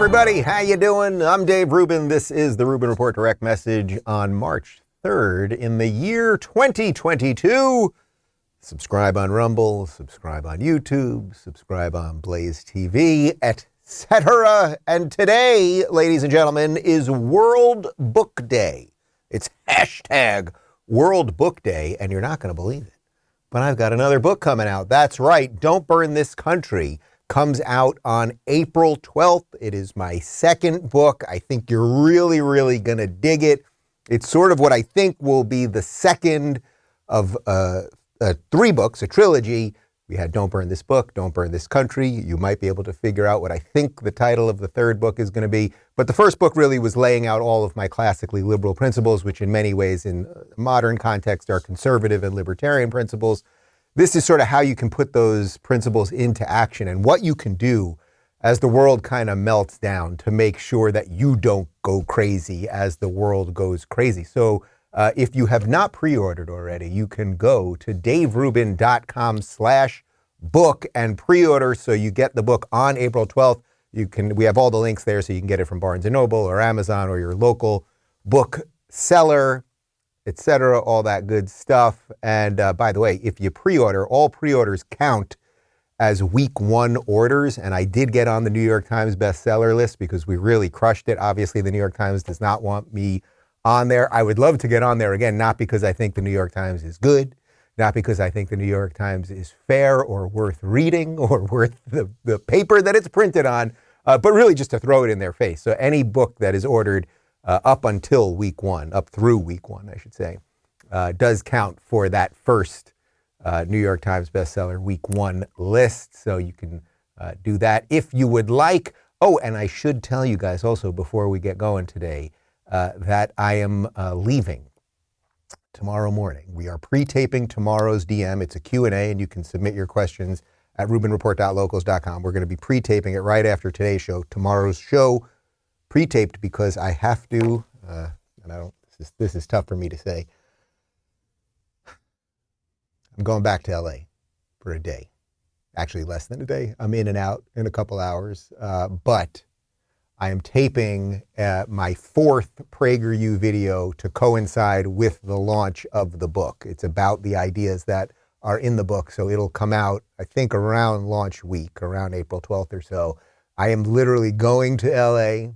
everybody, how you doing? I'm Dave Rubin. This is the Rubin Report Direct Message on March 3rd in the year 2022. Subscribe on Rumble, subscribe on YouTube, subscribe on Blaze TV, etc. And today, ladies and gentlemen, is World Book Day. It's hashtag World Book Day, and you're not going to believe it, but I've got another book coming out. That's right, Don't Burn This Country comes out on April 12th. It is my second book. I think you're really going to dig it. It's sort of what I think will be the second of three books, a trilogy. We had Don't Burn This Book, Don't Burn This Country. You might be able to figure out what I think the title of the third book is going to be. But the first book really was laying out all of my classically liberal principles, which in many ways in modern context are conservative and libertarian principles. This is sort of how you can put those principles into action and what you can do as the world kind of melts down to make sure that you don't go crazy as the world goes crazy. So if you have not pre-ordered already, you can go to daverubin.com/book and pre-order so you get the book on April 12th. We have all the links there so you can get it from Barnes & Noble or Amazon or your local bookseller, etc., all that good stuff. And by the way, if you pre-order, all pre-orders count as week one orders. And I did get on the New York Times bestseller list because we really crushed it. Obviously, the New York Times does not want me on there. I would love to get on there again, not because I think the New York Times is good, not because I think the New York Times is fair or worth reading or worth the paper that it's printed on, but really just to throw it in their face. So any book that is ordered up until week one, up through week one, I should say, does count for that first New York Times bestseller week one list. So you can do that if you would like. Oh, and I should tell you guys also before we get going today that I am leaving tomorrow morning. We are pre-taping tomorrow's DM. It's a Q&A, and you can submit your questions at rubinreport.locals.com. We're going to be pre-taping it right after today's show. Tomorrow's show pre-taped because I have to, and this is tough for me to say. I'm going back to LA for a day. Actually, less than a day. I'm in and out in a couple hours, but I am taping my fourth PragerU video to coincide with the launch of the book. It's about the ideas that are in the book, so it'll come out, I think, around launch week, around April 12th or so. I am literally going to LA.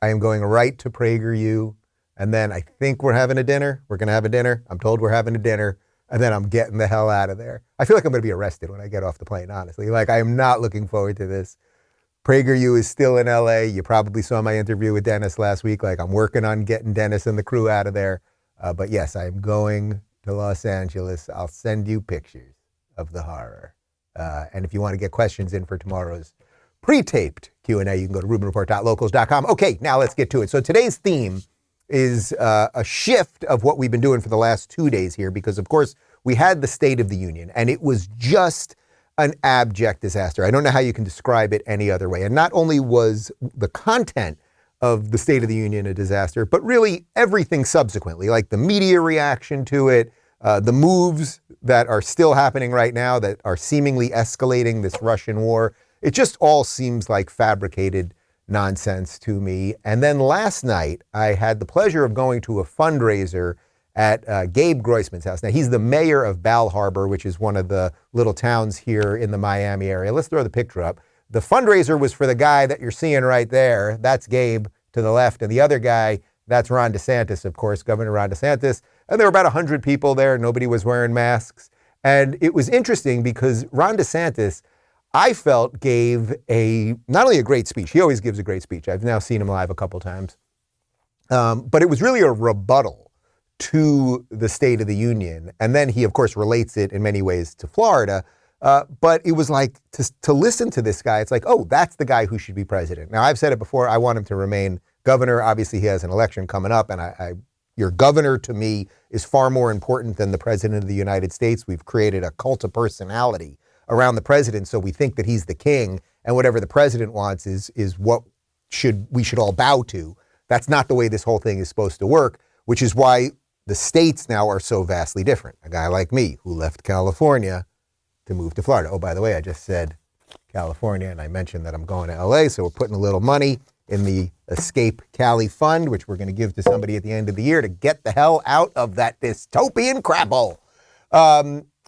I am going right to PragerU, and then I think we're having a dinner. We're going to have a dinner. I'm told we're having a dinner, and then I'm getting the hell out of there. I feel like I'm going to be arrested when I get off the plane, honestly. Like, I am not looking forward to this. PragerU is still in LA. You probably saw my interview with Dennis last week. Like, I'm working on getting Dennis and the crew out of there. But yes, I am going to Los Angeles. I'll send you pictures of the horror. And if you want to get questions in for tomorrow's pre-taped Q&A, you can go to rubinreport.locals.com. Okay, now let's get to it. So today's theme is a shift of what we've been doing for the last 2 days here, because of course we had the State of the Union, and it was just an abject disaster. I don't know how you can describe it any other way. And not only was the content of the State of the Union a disaster, but really everything subsequently, like the media reaction to it, the moves that are still happening right now that are seemingly escalating this Russian war. It just all seems like fabricated nonsense to me. And then last night, I had the pleasure of going to a fundraiser at Gabe Groisman's house. Now, he's the mayor of Bal Harbor, which is one of the little towns here in the Miami area. Let's throw the picture up. The fundraiser was for the guy that you're seeing right there. That's Gabe to the left. And the other guy, that's Ron DeSantis, of course, Governor Ron DeSantis. And there were about 100 people there. Nobody was wearing masks. And it was interesting because Ron DeSantis, I felt, gave not only a great speech, he always gives a great speech. I've now seen him live a couple times. But it was really a rebuttal to the State of the Union. And then he, of course, relates it in many ways to Florida. But it was like, to listen to this guy, it's like, oh, that's the guy who should be president. Now, I've said it before, I want him to remain governor. Obviously, he has an election coming up, and your governor, to me, is far more important than the president of the United States. We've created a cult of personality around the president, so we think that he's the king, and whatever the president wants is what we should all bow to. That's not the way this whole thing is supposed to work, which is why the states now are so vastly different. A guy like me who left California to move to Florida. Oh, by the way, I just said California, and I mentioned that I'm going to LA, so we're putting a little money in the Escape Cali Fund, which we're going to give to somebody at the end of the year to get the hell out of that dystopian crapple.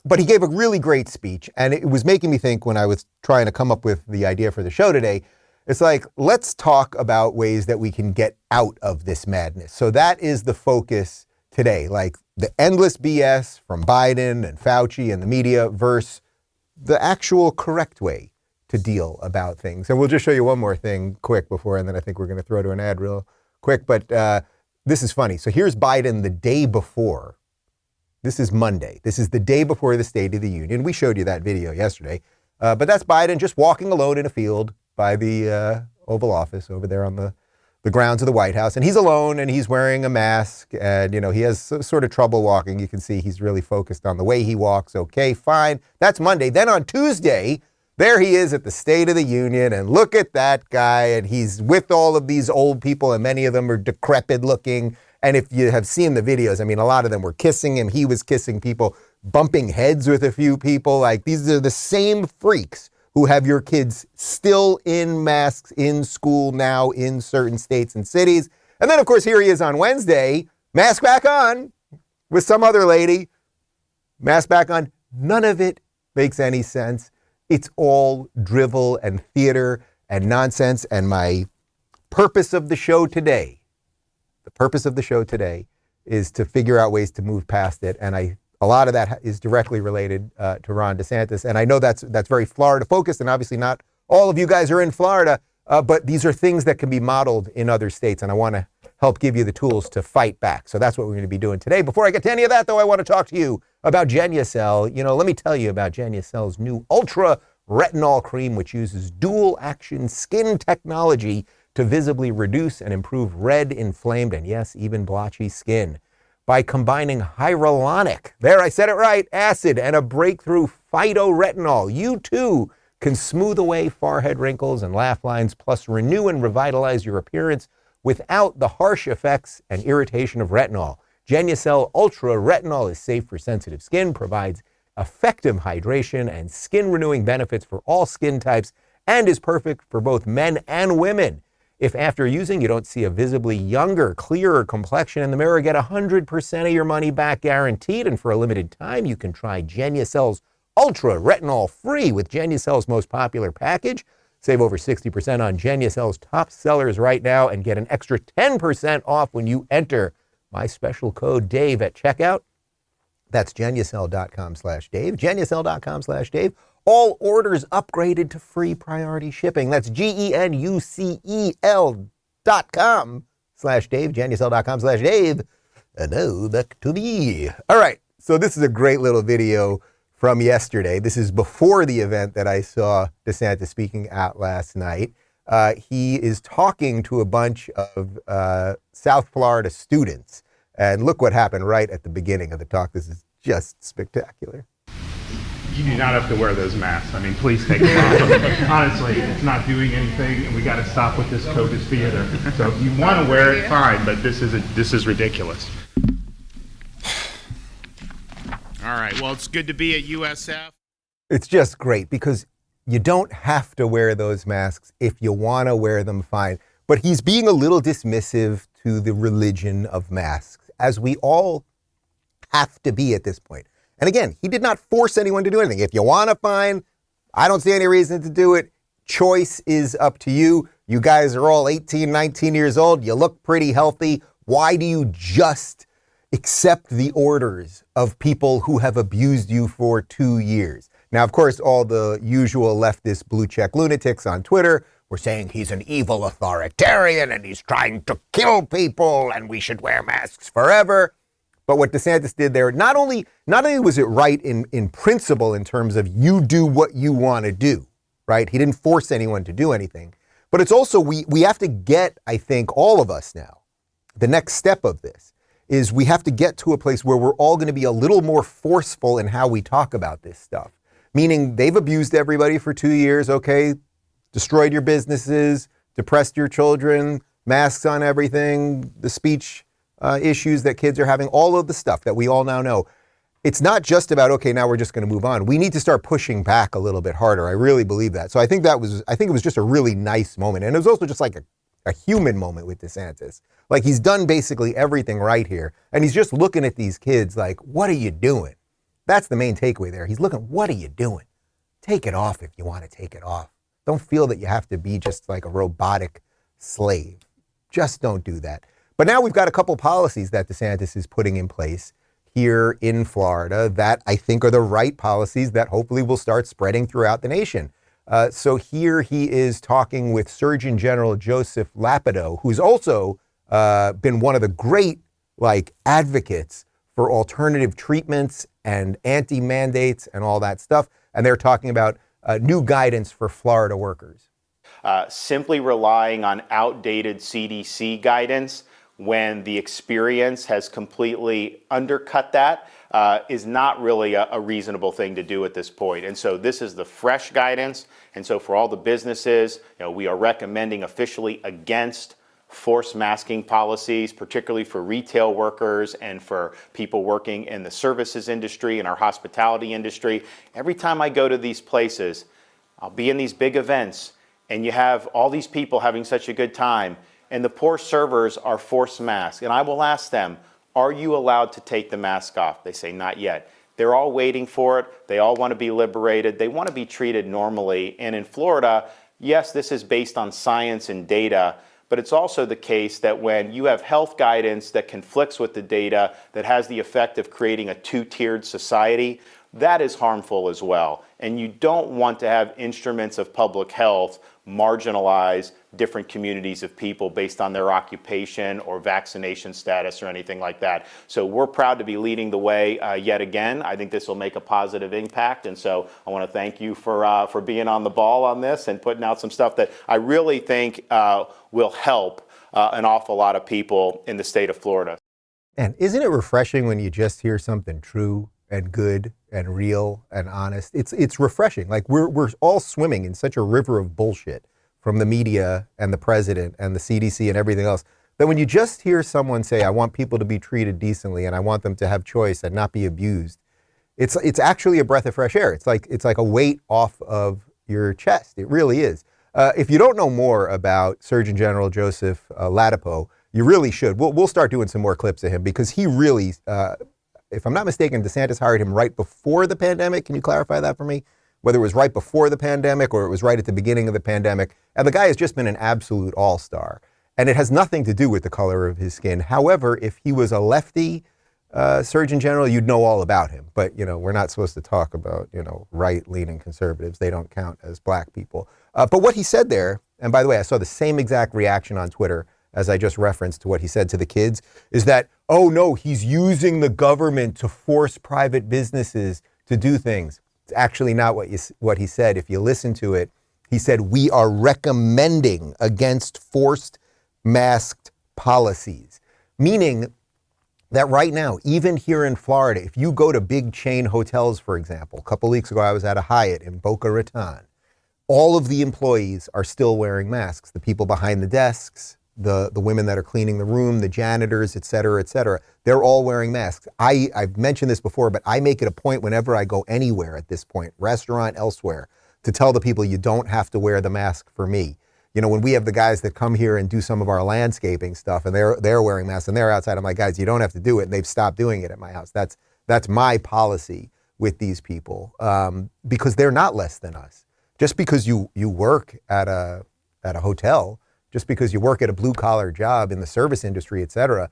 But he gave a really great speech, and it was making me think when I was trying to come up with the idea for the show today, it's like, let's talk about ways that we can get out of this madness. So that is the focus today, like the endless BS from Biden and Fauci and the media versus the actual correct way to deal about things. And we'll just show you one more thing quick before, and then I think we're going to throw to an ad real quick. But this is funny. So here's Biden the day before. This is Monday. This is the day before the State of the Union. We showed you that video yesterday. But that's Biden just walking alone in a field by the Oval Office over there on the grounds of the White House. And he's alone and he's wearing a mask. And, you know, he has sort of trouble walking. You can see he's really focused on the way he walks. Okay, fine. That's Monday. Then on Tuesday, there he is at the State of the Union. And look at that guy. And he's with all of these old people, and many of them are decrepit looking. And if you have seen the videos, I mean, a lot of them were kissing him. He was kissing people, bumping heads with a few people. Like, these are the same freaks who have your kids still in masks in school now in certain states and cities. And then, of course, here he is on Wednesday, mask back on with some other lady, mask back on. None of it makes any sense. It's all drivel and theater and nonsense. And my purpose of the show today, is to figure out ways to move past it. And a lot of that is directly related to Ron DeSantis. And I know that's very Florida focused, and obviously not all of you guys are in Florida, but these are things that can be modeled in other states. And I want to help give you the tools to fight back. So that's what we're going to be doing today. Before I get to any of that, though, I want to talk to you about Geniusel. You know, let me tell you about Geniusel's new Ultra Retinol Cream, which uses dual action skin technology to visibly reduce and improve red, inflamed, and yes, even blotchy skin. By combining hyaluronic, there I said it right, acid, and a breakthrough phytoretinol, you too can smooth away forehead wrinkles and laugh lines, plus renew and revitalize your appearance without the harsh effects and irritation of retinol. Geniusel Ultra Retinol is safe for sensitive skin, provides effective hydration and skin renewing benefits for all skin types, and is perfect for both men and women. If after using you don't see a visibly younger, clearer complexion in the mirror, get 100% of your money back guaranteed. And for a limited time, you can try Geniusel's Ultra Retinol free with Geniusel's most popular package. Save over 60% on Geniusel's top sellers right now and get an extra 10% off when you enter my special code Dave at checkout. That's Geniusel.com/Dave, Geniusel.com/Dave. All orders upgraded to free priority shipping. That's GENUCEL.com/Dave, Geniusel.com/Dave. And now back to me. All right, so this is a great little video from yesterday. This is before the event that I saw DeSantis speaking at last night. He is talking to a bunch of South Florida students. And look what happened right at the beginning of the talk. This is just spectacular. You do not have to wear those masks. I mean, please take them off. Honestly, it's not doing anything, and we got to stop with this COVID theater. So if you want to wear it, fine, but this is ridiculous. All right, well, it's good to be at USF. It's just great because you don't have to wear those masks. If you want to wear them, fine. But he's being a little dismissive to the religion of masks, as we all have to be at this point. And again, he did not force anyone to do anything. If you want to, fine. I don't see any reason to do it. Choice is up to you. You guys are all 18, 19 years old. You look pretty healthy. Why do you just accept the orders of people who have abused you for 2 years? Now, of course, all the usual leftist blue check lunatics on Twitter were saying he's an evil authoritarian and he's trying to kill people and we should wear masks forever. But what DeSantis did there, not only was it right in principle in terms of you do what you want to do, right? He didn't force anyone to do anything. But it's also, we have to get, I think, all of us now, the next step of this is we have to get to a place where we're all going to be a little more forceful in how we talk about this stuff. Meaning they've abused everybody for 2 years, okay? Destroyed your businesses, depressed your children, masks on everything, the speech issues that kids are having, all of the stuff that we all now know. It's not just about, okay, now we're just going to move on. We need to start pushing back a little bit harder. I really believe that. So I think it was just a really nice moment. And it was also just like a a human moment with DeSantis. Like, he's done basically everything right here. And he's just looking at these kids like, what are you doing? That's the main takeaway there. He's looking, what are you doing? Take it off if you want to take it off. Don't feel that you have to be just like a robotic slave. Just don't do that. But now we've got a couple policies that DeSantis is putting in place here in Florida that I think are the right policies that hopefully will start spreading throughout the nation. So here he is talking with Surgeon General Joseph Ladapo, who's also been one of the great advocates for alternative treatments and anti-mandates and all that stuff. And they're talking about new guidance for Florida workers. Simply relying on outdated CDC guidance when the experience has completely undercut that is not really a reasonable thing to do at this point. And so this is the fresh guidance. And so for all the businesses, we are recommending officially against forced masking policies, particularly for retail workers and for people working in the services industry and our hospitality industry. Every time I go to these places, I'll be in these big events and you have all these people having such a good time and the poor servers are forced masked. And I will ask them, are you allowed to take the mask off? They say, not yet. They're all waiting for it. They all want to be liberated. They want to be treated normally. And in Florida, yes, this is based on science and data, but it's also the case that when you have health guidance that conflicts with the data, that has the effect of creating a two-tiered society, that is harmful as well. And you don't want to have instruments of public health marginalize different communities of people based on their occupation or vaccination status or anything like that. So we're proud to be leading the way yet again. I think this will make a positive impact. And so I want to thank you for being on the ball on this and putting out some stuff that I really think will help an awful lot of people in the state of Florida. And isn't it refreshing when you just hear something true and good and real and honest? It's refreshing. Like we're all swimming in such a river of bullshit from the media and the president and the CDC and everything else, that when you just hear someone say, I want people to be treated decently and I want them to have choice and not be abused, it's actually a breath of fresh air. It's like a weight off of your chest. It really is. If you don't know more about Surgeon General Joseph Ladapo, you really should. We'll start doing some more clips of him because he really, if I'm not mistaken, DeSantis hired him right before the pandemic. Can you clarify that for me? Whether it was right before the pandemic or it was right at the beginning of the pandemic. And the guy has just been an absolute all-star. And it has nothing to do with the color of his skin. However, if he was a lefty Surgeon General, you'd know all about him. But, we're not supposed to talk about, right-leaning conservatives. They don't count as black people. But what he said there, and by the way, I saw the same exact reaction on Twitter as I just referenced to what he said to the kids, is that, oh no, he's using the government to force private businesses to do things. It's actually not what he said. If you listen to it, he said, we are recommending against forced masked policies, meaning that right now, even here in Florida, if you go to big chain hotels, for example, a couple weeks ago, I was at a Hyatt in Boca Raton, all of the employees are still wearing masks. The people behind the desks, the women that are cleaning the room, the janitors, et cetera, they're all wearing masks. I've mentioned this before, but I make it a point whenever I go anywhere at this point, restaurant, elsewhere, to tell the people you don't have to wear the mask for me. When we have the guys that come here and do some of our landscaping stuff and they're wearing masks and they're outside, I'm like, guys, you don't have to do it. And they've stopped doing it at my house. That's my policy with these people because they're not less than us. Just because you work at a hotel, just because you work at a blue-collar job in the service industry, et cetera,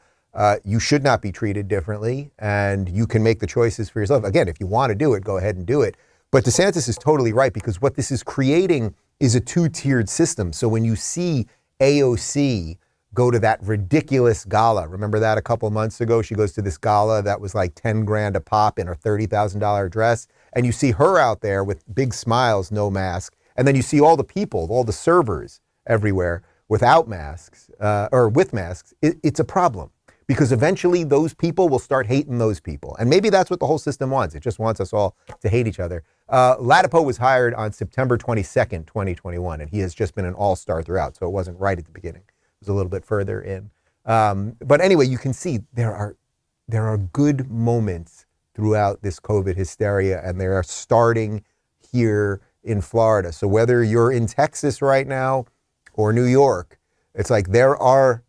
you should not be treated differently, and you can make the choices for yourself. Again, if you want to do it, go ahead and do it. But DeSantis is totally right, because what this is creating is a two-tiered system. So when you see AOC go to that ridiculous gala, remember that a couple months ago? She goes to this gala that was like 10 grand a pop in her $30,000 dress, and you see her out there with big smiles, no mask, and then you see all the people, all the servers everywhere without masks, or with masks. It's a problem, because eventually those people will start hating those people. And maybe that's what the whole system wants. It just wants us all to hate each other. Ladapo was hired on September 22nd, 2021, and he has just been an all-star throughout. So it wasn't right at the beginning. It was a little bit further in. But anyway, you can see there are good moments throughout this COVID hysteria, and they are starting here in Florida. So whether you're in Texas right now or New York, It's like there are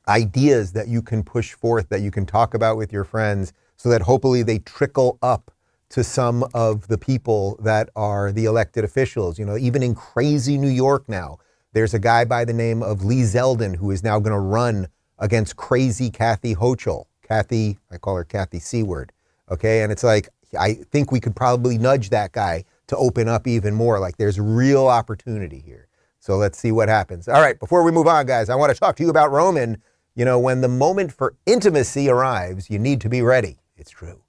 ideas that you can push forth, that you can talk about with your friends, so that hopefully they trickle up to some of the people that are the elected officials. You know, even in crazy New York now, there's a guy by the name of Lee Zeldin who is now going to run against crazy Kathy Hochul. Kathy, I call her Kathy C-word. Okay. And it's like, I think we could probably nudge that guy to open up even more. Like there's real opportunity here. So let's see what happens. All right. Before we move on, guys, I want to talk to you about Roman. You know, when the moment for intimacy arrives, you need to be ready. It's true.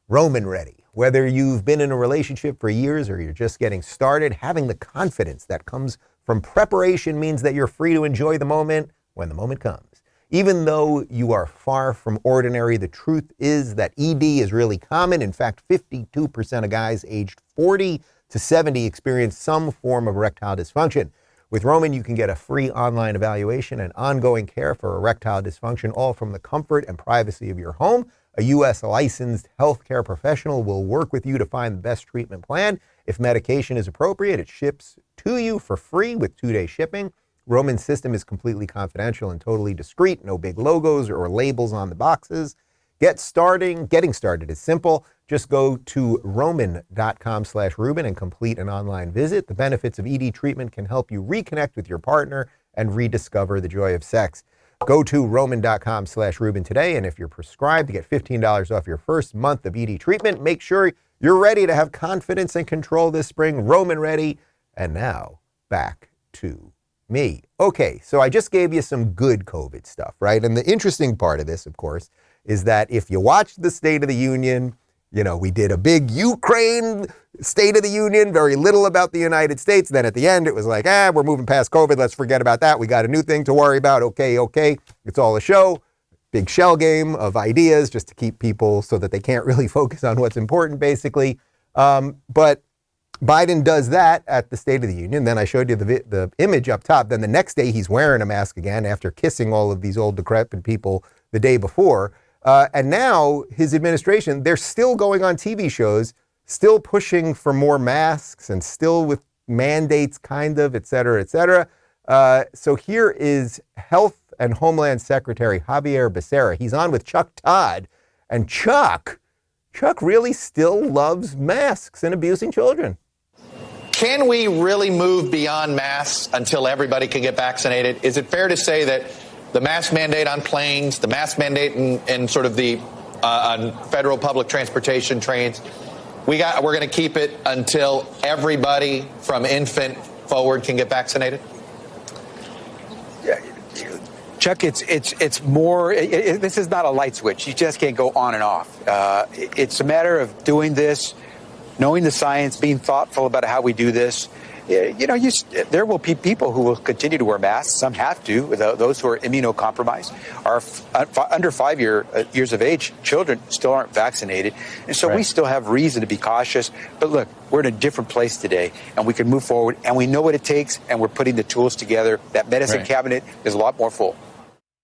Roman ready. Whether you've been in a relationship for years or you're just getting started, having the confidence that comes from preparation means that you're free to enjoy the moment when the moment comes. Even though you are far from ordinary, the truth is that ED is really common. In fact, 52% of guys aged 40 to 70 experience some form of erectile dysfunction. With Roman, you can get a free online evaluation and ongoing care for erectile dysfunction, all from the comfort and privacy of your home. A U.S. licensed healthcare professional will work with you to find the best treatment plan. If medication is appropriate, it ships to you for free with 2-day shipping. Roman's system is completely confidential and totally discreet. No big logos or labels on the boxes. Getting started is simple. Just go to roman.com/Rubin and complete an online visit. The benefits of ED treatment can help you reconnect with your partner and rediscover the joy of sex. Go to roman.com/Rubin today, and if you're prescribed to get $15 off your first month of ED treatment, make sure you're ready to have confidence and control this spring. Roman ready. And now, back to me. Okay, so I just gave you some good COVID stuff, right? And the interesting part of this, of course, is that if you watched the State of the Union, you know, we did a big Ukraine State of the Union, very little about the United States. Then at the end, it was like, we're moving past COVID. Let's forget about that. We got a new thing to worry about. Okay. It's all a show. Big shell game of ideas just to keep people so that they can't really focus on what's important, basically. But Biden does that at the State of the Union. Then I showed you the image up top. Then the next day, he's wearing a mask again after kissing all of these old decrepit people the day before. And now his administration, they're still going on TV shows, still pushing for more masks and still with mandates, kind of, et cetera, et cetera. So here is Health and Homeland Secretary Xavier Becerra. He's on with Chuck Todd. And Chuck really still loves masks and abusing children. Can we really move beyond masks until everybody can get vaccinated? Is it fair to say that the mask mandate on planes, the mask mandate in sort of the on federal public transportation trains, we're going to keep it until everybody from infant forward can get vaccinated? Chuck, it's more. This is not a light switch. You just can't go on and off. It's a matter of doing this, knowing the science, being thoughtful about how we do this. You know, there will be people who will continue to wear masks. Some have to. Those who are immunocompromised, are under 5 years of age, children still aren't vaccinated. And so we still have reason to be cautious. But look, we're in a different place today, and we can move forward, and we know what it takes, and we're putting the tools together. That medicine cabinet is a lot more full.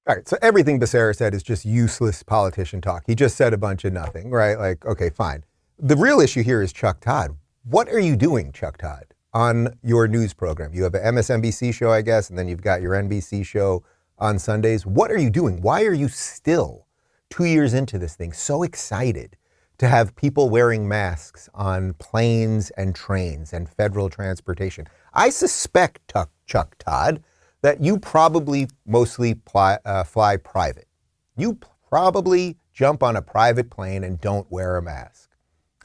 All right, so everything Becerra said is just useless politician talk. He just said a bunch of nothing, right? Like, okay, fine. The real issue here is Chuck Todd. What are you doing, Chuck Todd, on your news program? You have an MSNBC show, I guess, and then you've got your NBC show on Sundays. What are you doing? Why are you still 2 years into this thing so excited to have people wearing masks on planes and trains and federal transportation? I suspect, Chuck Todd, that you probably mostly fly private. You probably jump on a private plane and don't wear a mask.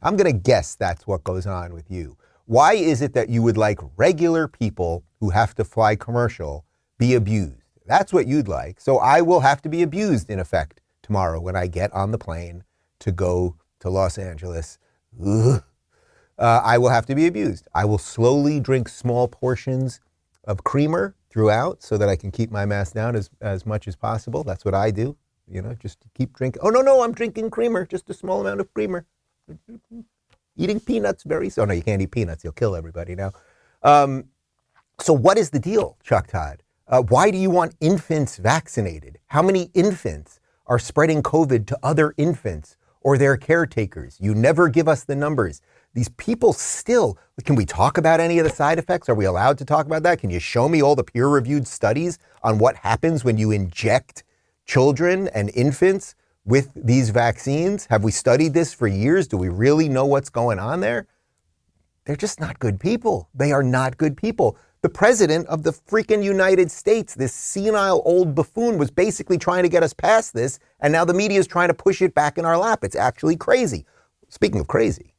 I'm going to guess that's what goes on with you. Why is it that you would like regular people who have to fly commercial be abused? That's what you'd like. So I will have to be abused, in effect, tomorrow when I get on the plane to go to Los Angeles. I will have to be abused. I will slowly drink small portions of creamer throughout so that I can keep my mask down as much as possible. That's what I do, you know, just to keep drinking. Oh, no, I'm drinking creamer, just a small amount of creamer. Eating peanuts Oh, no, you can't eat peanuts. You'll kill everybody now. So what is the deal, Chuck Todd? Why do you want infants vaccinated? How many infants are spreading COVID to other infants or their caretakers? You never give us the numbers. These people still, can we talk about any of the side effects? Are we allowed to talk about that? Can you show me all the peer-reviewed studies on what happens when you inject children and infants with these vaccines? Have we studied this for years? Do we really know what's going on there? They're just not good people. They are not good people. The president of the freaking United States, this senile old buffoon, was basically trying to get us past this, and now the media is trying to push it back in our lap. It's actually crazy. Speaking of crazy,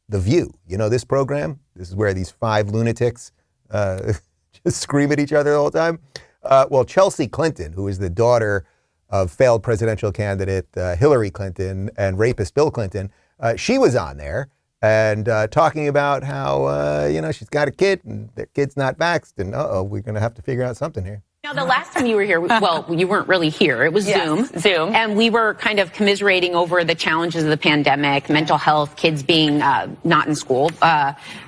The View, you know this program? This is where these 5 lunatics just scream at each other the whole time. Well, Chelsea Clinton, who is the daughter of failed presidential candidate Hillary Clinton and rapist Bill Clinton, she was on there and talking about how, she's got a kid and their kid's not vaxxed, and we're going to have to figure out something here. Now, the last time you were here, well, you weren't really here. It was Zoom. And we were kind of commiserating over the challenges of the pandemic, mental health, kids being not in school,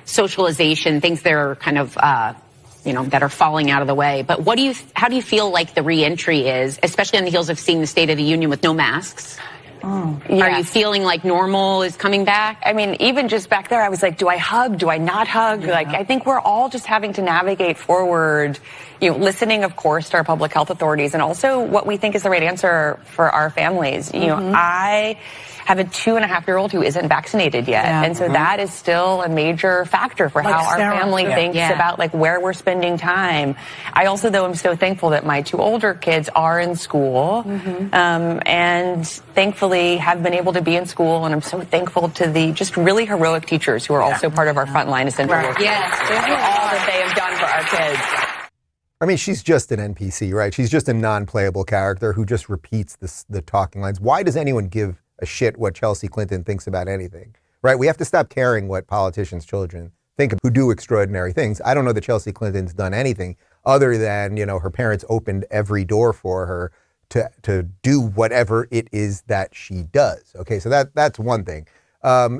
socialization, things that are kind of, that are falling out of the way. But how do you feel like the reentry is, especially on the heels of seeing the State of the Union with no masks? Oh, yes. Are you feeling like normal is coming back? I mean, even just back there, I was like, do I hug? Do I not hug? Yeah. Like, I think we're all just having to navigate forward, listening, of course, to our public health authorities and also what we think is the right answer for our families. I have a 2.5-year-old who isn't vaccinated yet. Yeah. And so that is still a major factor for how our family thinks about like where we're spending time. I also, though, am so thankful that my 2 older kids are in school and thankfully have been able to be in school. And I'm so thankful to the just really heroic teachers who are also part of our frontline essential workers. Yes, for all that they have done for our kids. I mean, she's just an NPC, right? She's just a non-playable character who just repeats the talking lines. Why does anyone give a shit what Chelsea Clinton thinks about anything, right? We have to stop caring what politicians' children think of who do extraordinary things. I don't know that Chelsea Clinton's done anything other than, her parents opened every door for her to do whatever it is that she does. Okay, so that's one thing.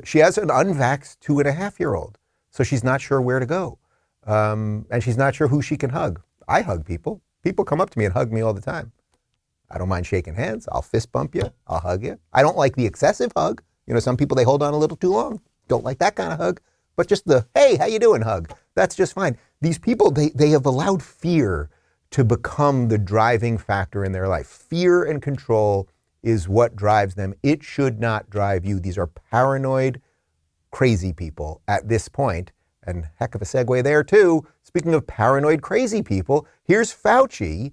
She has an unvaxxed 2.5-year-old, so she's not sure where to go. And she's not sure who she can hug. I hug people. People come up to me and hug me all the time. I don't mind shaking hands. I'll fist bump you. I'll hug you. I don't like the excessive hug. Some people, they hold on a little too long. Don't like that kind of hug. But just the, hey, how you doing hug, that's just fine. These people, they have allowed fear to become the driving factor in their life. Fear and control is what drives them. It should not drive you. These are paranoid, crazy people at this point. And heck of a segue there, too. Speaking of paranoid, crazy people, here's Fauci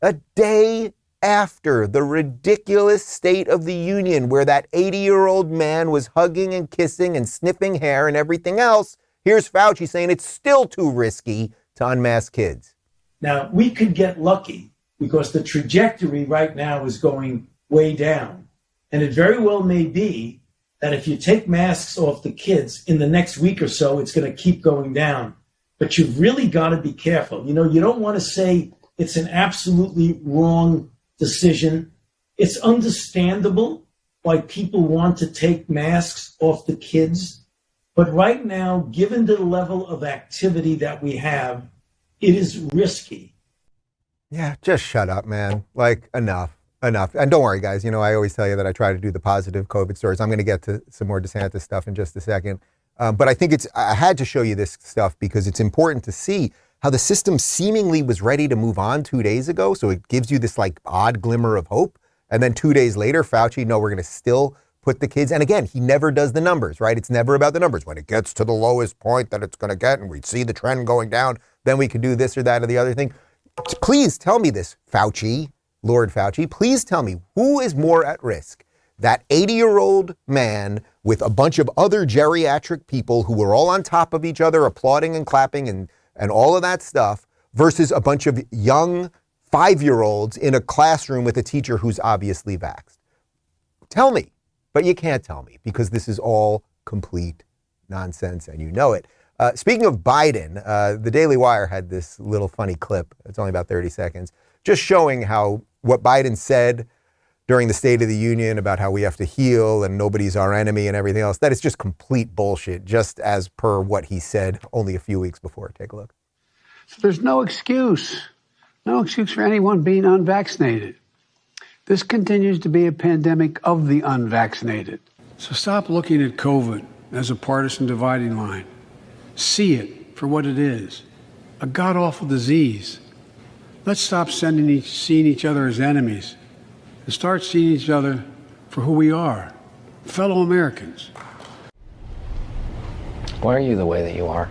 a day after the ridiculous State of the Union where that 80-year-old man was hugging and kissing and sniffing hair and everything else. Here's Fauci saying it's still too risky to unmask kids. Now, we could get lucky because the trajectory right now is going way down. And it very well may be that if you take masks off the kids in the next week or so, it's going to keep going down. But you've really got to be careful. You don't want to say it's an absolutely wrong decision. It's understandable why people want to take masks off the kids. But right now, given the level of activity that we have, it is risky. Yeah, just shut up, man. Like, enough. And don't worry, guys. I always tell you that I try to do the positive COVID stories. I'm going to get to some more DeSantis stuff in just a second. But I think I had to show you this stuff because it's important to see how the system seemingly was ready to move on 2 days ago. So it gives you this like odd glimmer of hope. And then 2 days later, Fauci, no, we're going to still put the kids. And again, he never does the numbers, right? It's never about the numbers. When it gets to the lowest point that it's going to get and we see the trend going down, then we can do this or that or the other thing. Please tell me this, Fauci, Lord Fauci, please tell me who is more at risk? That 80-year-old man with a bunch of other geriatric people who were all on top of each other, applauding and clapping and all of that stuff versus a bunch of young 5-year-olds in a classroom with a teacher who's obviously vaxxed. Tell me, but you can't tell me because this is all complete nonsense and you know it. Speaking of Biden, the Daily Wire had this little funny clip. It's only about 30 seconds, just showing how what Biden said during the State of the Union about how we have to heal and nobody's our enemy and everything else, that is just complete bullshit, just as per what he said only a few weeks before. Take a look. So there's no excuse for anyone being unvaccinated. This continues to be a pandemic of the unvaccinated. So stop looking at COVID as a partisan dividing line. See it for what it is, a god-awful disease. Let's stop seeing each other as enemies and start seeing each other for who we are, fellow Americans. Why are you the way that you are?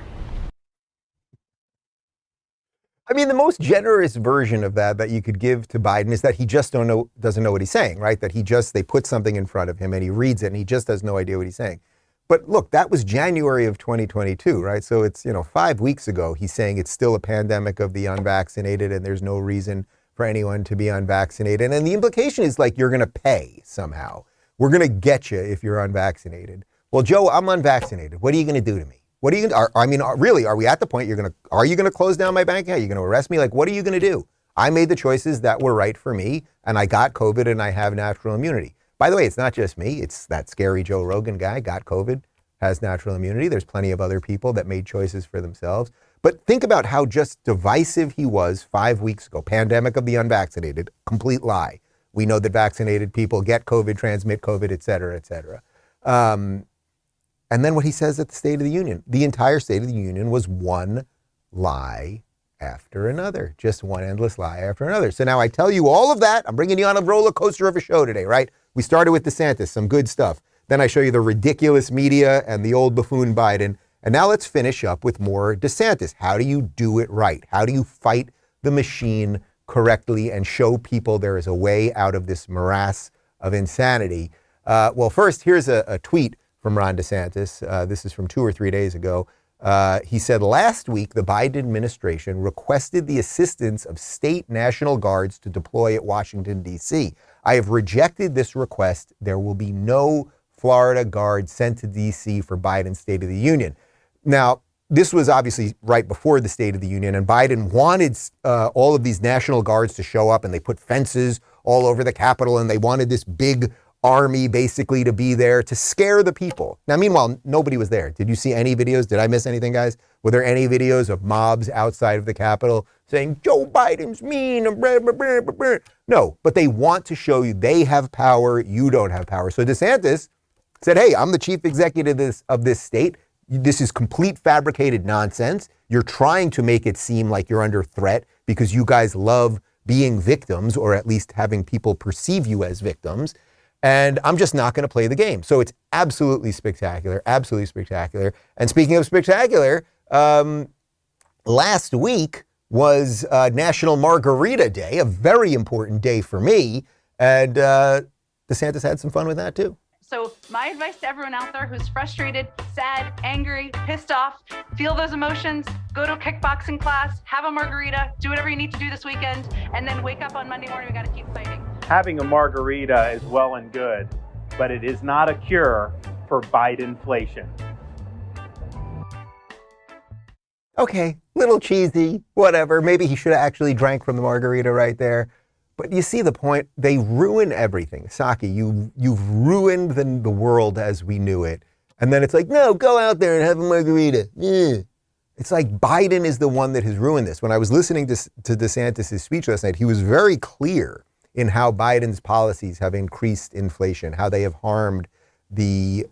I mean, the most generous version of that you could give to Biden is that he just doesn't know what he's saying, right? That they put something in front of him and he reads it and he just has no idea what he's saying. But look, that was January of 2022, right? So it's, 5 weeks ago, he's saying it's still a pandemic of the unvaccinated and there's no reason for anyone to be unvaccinated. And the implication is like, you're going to pay somehow. We're going to get you if you're unvaccinated. Well, Joe, I'm unvaccinated. What are you going to do to me? What are you going to, really, are we at the point are you going to close down my bank account? Are you going to arrest me? Like, what are you going to do? I made the choices that were right for me and I got COVID and I have natural immunity. By the way, it's not just me. It's that scary Joe Rogan guy, got COVID, has natural immunity. There's plenty of other people that made choices for themselves. But think about how just divisive he was 5 weeks ago. Pandemic of the unvaccinated, complete lie. We know that vaccinated people get COVID, transmit COVID, et cetera, et cetera. And then what he says at the State of the Union, the entire State of the Union was one lie after another, just one endless lie after another. So now I tell you all of that. I'm bringing you on a roller coaster of a show today, right? We started with DeSantis, some good stuff. Then I show you the ridiculous media and the old buffoon Biden. And now let's finish up with more DeSantis. How do you do it right? How do you fight the machine correctly and show people there is a way out of this morass of insanity? Well, first, here's a tweet from Ron DeSantis. This is from 2 or 3 days ago. He said, last week, the Biden administration requested the assistance of state National Guards to deploy at Washington, D.C. I have rejected this request. There will be no Florida Guard sent to D.C. for Biden's State of the Union. Now, this was obviously right before the State of the Union, and Biden wanted all of these National Guards to show up, and they put fences all over the Capitol, and they wanted this big army basically to be there to scare the people. Now, meanwhile, nobody was there. Did you see any videos? Did I miss anything, guys? Were there any videos of mobs outside of the Capitol saying, Joe Biden's mean? Blah, blah, blah, blah, blah. No, but they want to show you they have power, you don't have power. So DeSantis said, hey, I'm the chief executive of this state. This is complete fabricated nonsense. You're trying to make it seem like you're under threat because you guys love being victims, or at least having people perceive you as victims. And I'm just not going to play the game. So it's absolutely spectacular, absolutely spectacular. And speaking of spectacular, last week was National Margarita Day, a very important day for me. And DeSantis had some fun with that too. So my advice to everyone out there who's frustrated, sad, angry, pissed off, feel those emotions, go to a kickboxing class, have a margarita, do whatever you need to do this weekend, and then wake up on Monday morning, we got to keep fighting. Having a margarita is well and good, but it is not a cure for Bidenflation. Okay, little cheesy, whatever. Maybe he should have actually drank from the margarita right there. But you see the point. They ruin everything. Psaki, you've ruined the world as we knew it. And then it's like, no, go out there and have a margarita. It's like Biden is the one that has ruined this. When I was listening to DeSantis' speech last night, he was very clear in how Biden's policies have increased inflation, how they have harmed the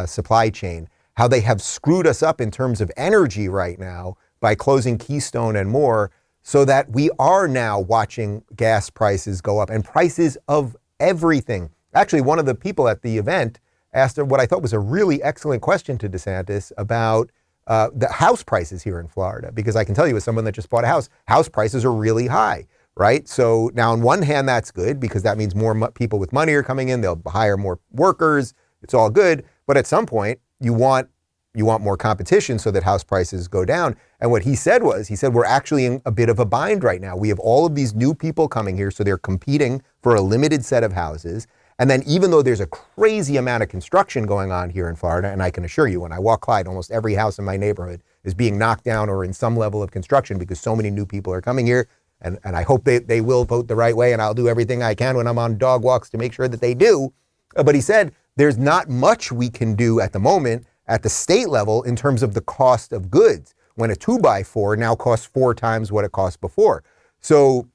supply chain, how they have screwed us up in terms of energy right now by closing Keystone and more, so that we are now watching gas prices go up and prices of everything. Actually, one of the people at the event asked what I thought was a really excellent question to DeSantis about the house prices here in Florida, because I can tell you as someone that just bought a house prices are really high, right? So now on one hand, that's good because that means more people with money are coming in. They'll hire more workers. It's all good. But at some point, you want more competition so that house prices go down. And what he said was, we're actually in a bit of a bind right now. We have all of these new people coming here, so they're competing for a limited set of houses. And then even though there's a crazy amount of construction going on here in Florida, and I can assure you, when I walk Clyde, almost every house in my neighborhood is being knocked down or in some level of construction because so many new people are coming here. And I hope they will vote the right way, and I'll do everything I can when I'm on dog walks to make sure that they do. But he said there's not much we can do at the moment at the state level in terms of the cost of goods, when a 2x4 now costs 4 times what it cost before. So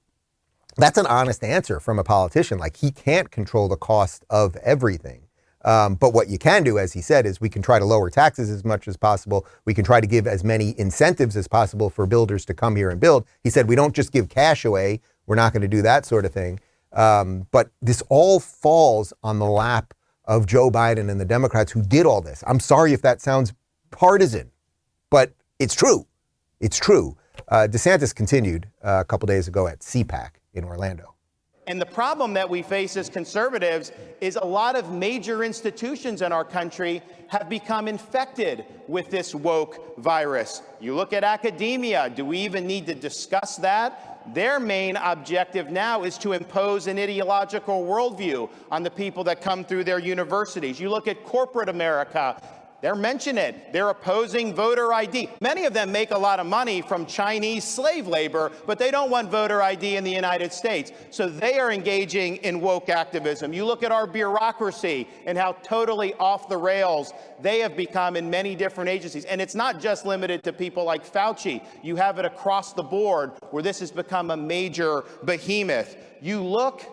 that's an honest answer from a politician. Like, he can't control the cost of everything. But what you can do, as he said, is we can try to lower taxes as much as possible. We can try to give as many incentives as possible for builders to come here and build. He said, we don't just give cash away. We're not going to do that sort of thing. But this all falls on the lap of Joe Biden and the Democrats who did all this. I'm sorry if that sounds partisan, but it's true. It's true. DeSantis continued a couple days ago at CPAC in Orlando. And the problem that we face as conservatives is a lot of major institutions in our country have become infected with this woke virus. You look at academia, do we even need to discuss that? Their main objective now is to impose an ideological worldview on the people that come through their universities. You look at corporate America. They're mentioning it. They're opposing voter ID. Many of them make a lot of money from Chinese slave labor, but they don't want voter ID in the United States. So they are engaging in woke activism. You look at our bureaucracy and how totally off the rails they have become in many different agencies. And it's not just limited to people like Fauci. You have it across the board where this has become a major behemoth. You look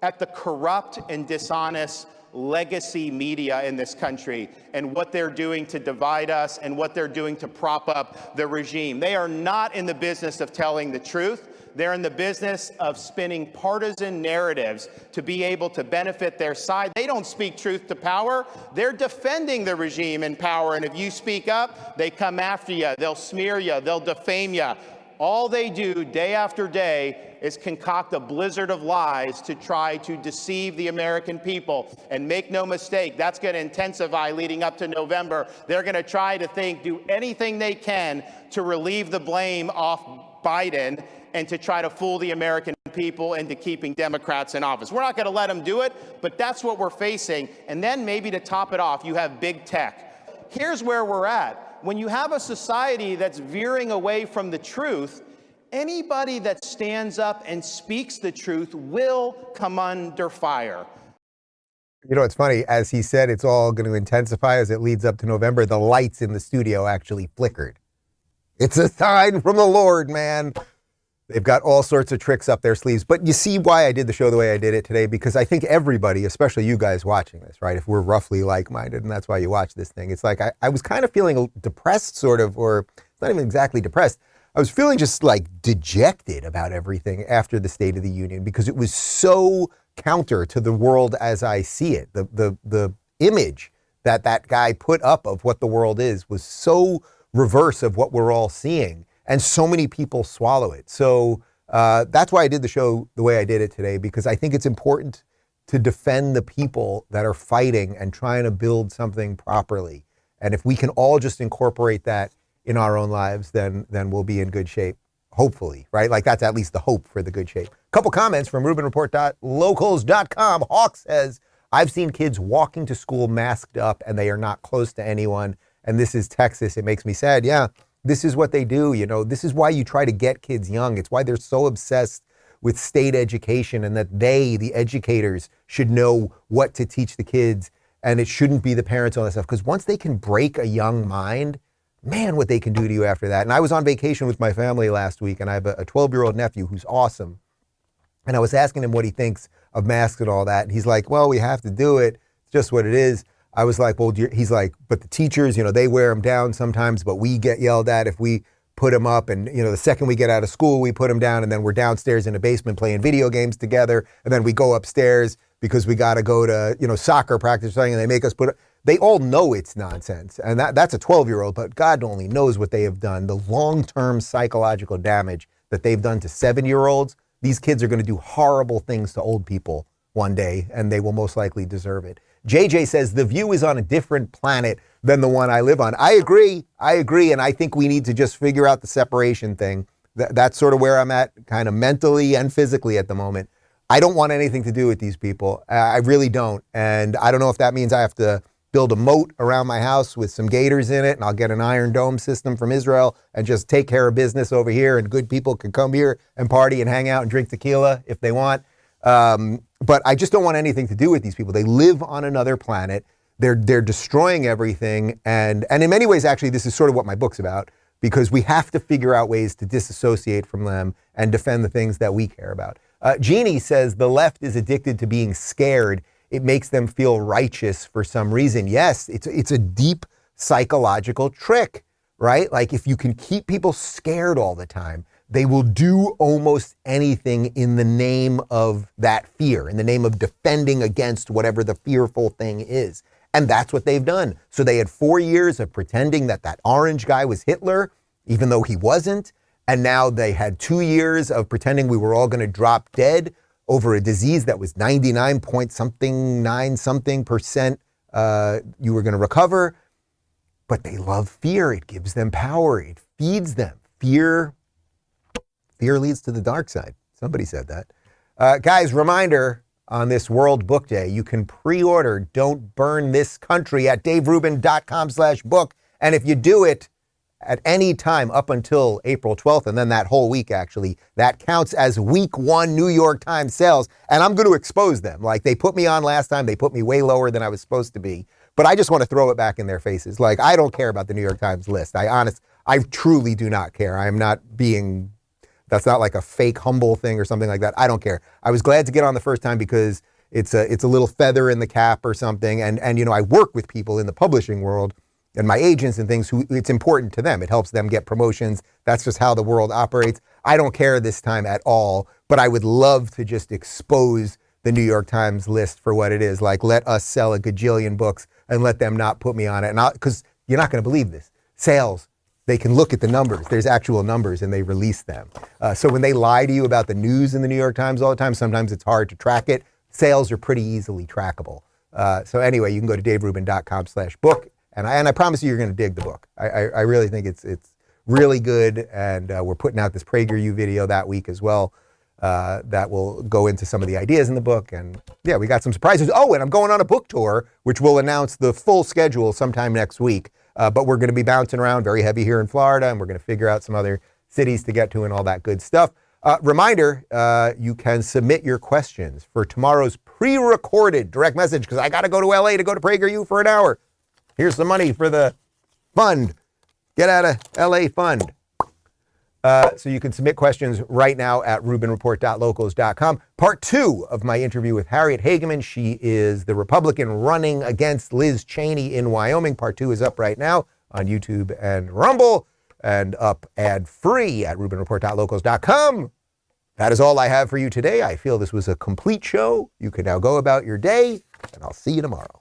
at the corrupt and dishonest legacy media in this country and what they're doing to divide us and what they're doing to prop up the regime. They are not in the business of telling the truth. They're in the business of spinning partisan narratives to be able to benefit their side. They don't speak truth to power. They're defending the regime in power. And if you speak up, they come after you. They'll smear you. They'll defame you. All they do day after day is concoct a blizzard of lies to try to deceive the American people. And make no mistake, that's going to intensify leading up to November. They're going to try to do anything they can to relieve the blame off Biden and to try to fool the American people into keeping Democrats in office. We're not going to let them do it, but that's what we're facing. And then maybe to top it off, you have big tech. Here's where we're at. When you have a society that's veering away from the truth, anybody that stands up and speaks the truth will come under fire. You know, it's funny, as he said, it's all going to intensify as it leads up to November. The lights in the studio actually flickered. It's a sign from the Lord, man. They've got all sorts of tricks up their sleeves. But you see why I did the show the way I did it today, because I think everybody, especially you guys watching this, right, if we're roughly like-minded, and that's why you watch this thing, it's like I was kind of feeling depressed, sort of, or not even exactly depressed. I was feeling just like dejected about everything after the State of the Union, because it was so counter to the world as I see it. The image that guy put up of what the world is was so reverse of what we're all seeing. And so many people swallow it. So that's why I did the show the way I did it today, because I think it's important to defend the people that are fighting and trying to build something properly. And if we can all just incorporate that in our own lives, then we'll be in good shape, hopefully, right? Like that's at least the hope for the good shape. Couple comments from RubinReport.locals.com. Hawk says, I've seen kids walking to school masked up and they are not close to anyone. And this is Texas. It makes me sad. Yeah. This is what they do, you know. This is why you try to get kids young. It's why they're so obsessed with state education and that they, the educators, should know what to teach the kids, and it shouldn't be the parents and all that stuff. Because once they can break a young mind, man, what they can do to you after that. And I was on vacation with my family last week, and I have a 12-year-old nephew who's awesome. And I was asking him what he thinks of masks and all that. And he's like, well, we have to do it. It's just what it is. I was like, well, he's like, but the teachers, you know, they wear them down sometimes, but we get yelled at if we put them up. And, you know, the second we get out of school, we put them down, and then we're downstairs in the basement playing video games together. And then we go upstairs because we got to go to, you know, soccer practice or something, and they make us put it. They all know it's nonsense. And that's a 12-year-old, but God only knows what they have done. The long-term psychological damage that they've done to 7-year-olds. These kids are going to do horrible things to old people one day, and they will most likely deserve it. JJ says, The View is on a different planet than the one I live on. I agree. And I think we need to just figure out the separation thing. That's sort of where I'm at, kind of mentally and physically at the moment. I don't want anything to do with these people. I really don't. And I don't know if that means I have to build a moat around my house with some gators in it, and I'll get an Iron Dome system from Israel and just take care of business over here, and good people can come here and party and hang out and drink tequila if they want. But I just don't want anything to do with these people. They live on another planet. They're destroying everything. And in many ways, actually, this is sort of what my book's about, because we have to figure out ways to disassociate from them and defend the things that we care about. Jeannie says, the left is addicted to being scared. it makes them feel righteous for some reason. Yes, it's a deep psychological trick, right? Like if you can keep people scared all the time, they will do almost anything in the name of that fear, in the name of defending against whatever the fearful thing is. And that's what they've done. So they had 4 years of pretending that that orange guy was Hitler, even though he wasn't. And now they had 2 years of pretending we were all going to drop dead over a disease that was 99.9% you were going to recover. But they love fear. It gives them power. It feeds them. Fear leads to the dark side. Somebody said that. Guys, reminder, on this World Book Day, you can pre-order Don't Burn This Country at daverubin.com/book. And if you do it at any time up until April 12th, and then that whole week, actually, that counts as week 1 New York Times sales. And I'm going to expose them. Like they put me on last time. They put me way lower than I was supposed to be. But I just want to throw it back in their faces. Like, I don't care about the New York Times list. I truly do not care. I am not being... That's not like a fake humble thing or something like that. I don't care. I was glad to get on the first time because it's a little feather in the cap or something. And you know, I work with people in the publishing world and my agents and things who it's important to them. It helps them get promotions. That's just how the world operates. I don't care this time at all, but I would love to just expose the New York Times list for what it is. Like, let us sell a gajillion books and let them not put me on it. And because you're not going to believe this. Sales. They can look at the numbers. There's actual numbers and they release them. So when they lie to you about the news in the New York Times all the time, sometimes it's hard to track it. Sales are pretty easily trackable. So anyway, you can go to daverubin.com/book. And I promise you're going to dig the book. I really think it's really good. And we're putting out this PragerU video that week as well that will go into some of the ideas in the book. And yeah, we got some surprises. Oh, and I'm going on a book tour, which will announce the full schedule sometime next week. But we're going to be bouncing around very heavy here in Florida, and we're going to figure out some other cities to get to and all that good stuff. Reminder, you can submit your questions for tomorrow's pre-recorded direct message, because I got to go to LA to go to PragerU for an hour. Here's some money for the fund. Get out of LA fund. So you can submit questions right now at rubinreport.locals.com. Part 2 of my interview with Harriet Hageman. She is the Republican running against Liz Cheney in Wyoming. Part 2 is up right now on YouTube and Rumble and up ad-free at rubinreport.locals.com. That is all I have for you today. I feel this was a complete show. You can now go about your day, and I'll see you tomorrow.